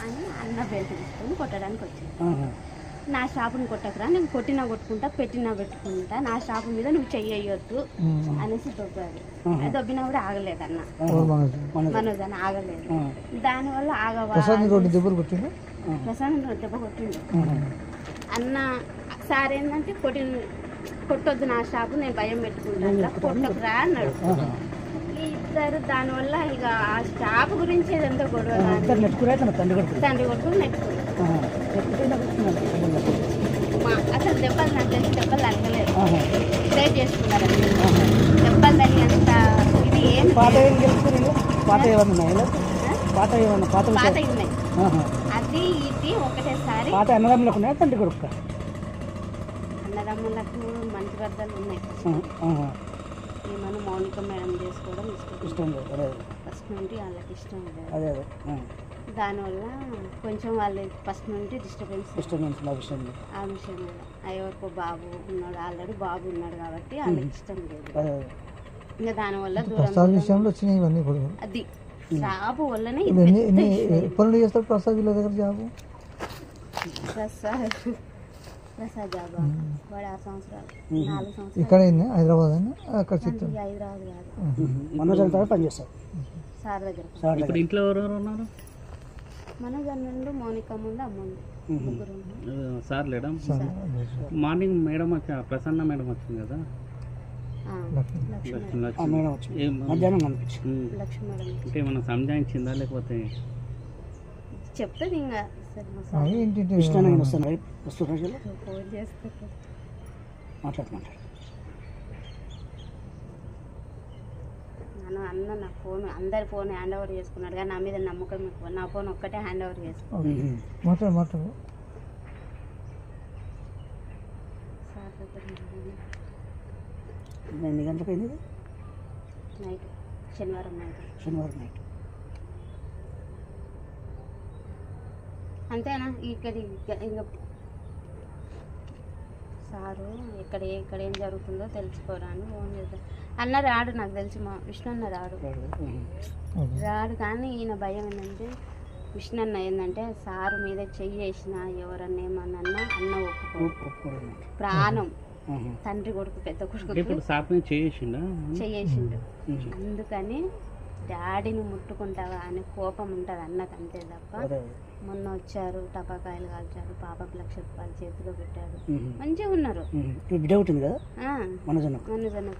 అని అన్న బెల్ట్ తీసుకొని కొట్టడానికి వచ్చింది. నా షాపుని కొట్టకరా, నేను కొట్టినా కొట్టుకుంటా, పెట్టినా పెట్టుకుంటా, నా షాపు మీద నువ్వు చెయ్యొద్దు అనేసి దొబ్బాడు. దొబ్బినా కూడా ఆగలేదు అన్న, మనోజ్ అని ఆగలేదు. దానివల్ల ప్రసాద్ దెబ్బ కొట్టిండు. అన్న సార్ ఏంటంటే కొట్టొద్దు నా షాపు, నేను భయం పెట్టుకుంటా, కొట్టకురా అన్నాడు. ఇద్దరు దానివల్ల ఇక ఆ షాపు గురించి ఏదంతా గొడవ, తండ్రి కొడుకులు నెట్టుకున్నారు. అసలు దెబ్బలు నాకు తెలిసి దెబ్బలు తగ్గలేదు, సేవ్ చేసుకున్నారు. దెబ్బలు తల్లి అంత ఇది ఏం పాత ఉన్నాయి, అది ఇది ఒకటేసారి. అన్నదమ్ములకు మంచి వద్దలు ఉన్నాయి. ఏమన్నా మౌనిక మేడం చేసుకోవడం ఇష్టం లేదు, ఫస్ట్ నుండి వాళ్ళకి ఇష్టం లేదు. దానివల్ల కొంచెం వాళ్ళు ఫస్ట్ నుండి డిస్టర్బెన్స్ ఆ విషయం మీద. ఎవరికో బాబు ఉన్నాడు, ఆల్రెడీ బాబు ఉన్నాడు కాబట్టి వాళ్ళకి ఇష్టం లేదు. ఇంకా దానివల్ల అది జాబు వల్లనే ప్రసాద్ జాబ్ వాడు 6 సంవత్సరాలు 4 సంవత్సరాలు ఇక్కడ హైదరాబాద్ కాదు సార్ దగ్గర. ఇంట్లో ఎవరెవరు ఉన్నారు? మనోజ్ అన్నుండు, మౌనిక ముందు, అమ్ముండు, ముగ్గురు. సార్ లేడా? మార్నింగ్ మేడం వచ్చా, ప్రసన్న మేడం వచ్చింది కదా, అంటే ఏమన్నా సంజాయించిందా లేకపోతే చెప్తుంది ఇంకా అన్న నా ఫోన్ అందరి ఫోన్ హ్యాండ్ ఓవర్ చేసుకున్నాడు, కానీ నా మీద నమ్మకం ఎక్కువ. నా ఫోన్ ఒక్కటే హ్యాండ్ ఓవర్ చేసుకున్నాడు. ఎన్ని గంటలకు అయింది? నైట్, శనివారం నైట్. అంతేనా? ఇక్కడ ఇంకా సారు ఇక్కడ ఏం జరుగుతుందో తెలుసుకోవడానికి ఫోన్ చేద్దాం అన్న. రాడు, నాకు తెలిసి మా విష్ణు అన్న రాడు. కానీ ఈయన భయం ఏంటంటే, విష్ణు అన్న ఏంటంటే సారు మీద చెయ్యి వేసినా ఎవరన్నా ఏమన్నా అన్న ఒప్పుకో, ప్రాణం తండ్రి కొడుకు పెద్ద కొడుకు చెయ్యేసిండు. అందుకని డాడీని ముట్టుకుంటావా అనే కోపం ఉంటుంది అన్నకు, అంతే తప్ప. మొన్న వచ్చారు, టపాకాయలు కాల్చారు, పాపకు 1,00,000 రూపాయలు చేతిలో పెట్టాడు, మంచిగా ఉన్నారు. మనోజ్ అన్న